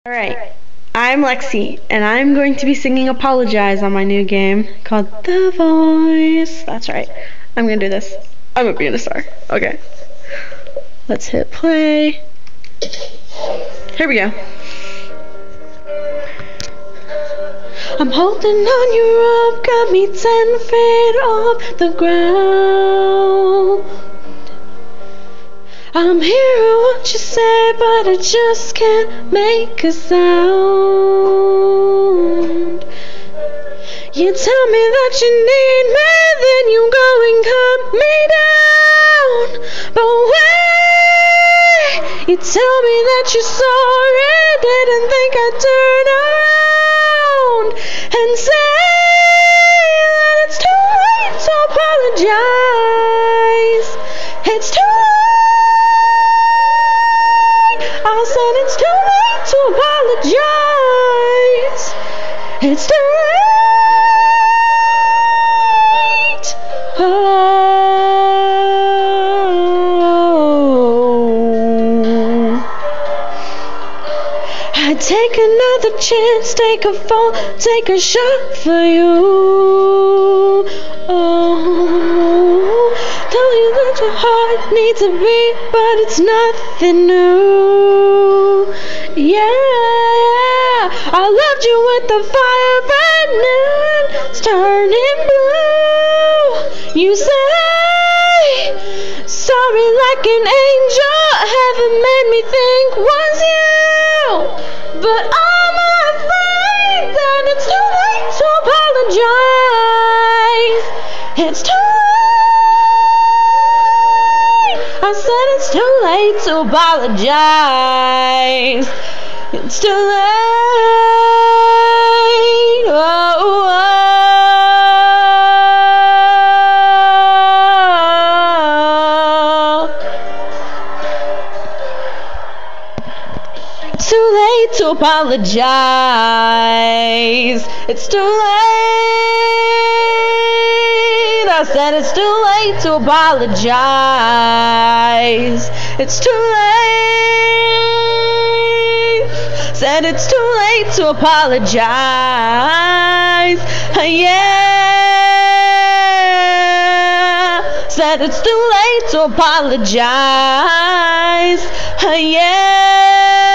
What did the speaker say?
Alright, I'm Lexi, and I'm going to be singing Apologize on my new game called The Voice. That's right, I'm going to do this. I'm going to be a star. Okay, let's hit play. Here we go. I'm holding on your rope, got me 10 feet off the ground. I'm hearing what you say, but I just can't make a sound. You tell me that you need me, then you go and cut me down. But wait, you tell me that you're sorry, didn't think I'd turn around and say that it's too late to apologize. It's too late. I said it's too late to apologize. It's too late. Oh. I'd take another chance, take a fall, take a shot for you. Oh, tell you that your heart needs a beat, but it's nothing new. Yeah, I loved you with the fire burning, it's turning blue. You say sorry like an angel, heaven made me think was you, but I'm afraid that it's too late to apologize. It's too late. I said it's too late to apologize. It's too late. Oh, oh. It's too late to apologize. It's too late. I said it's too late to apologize. It's too late. Said it's too late to apologize. Yeah. Said it's too late to apologize. Yeah.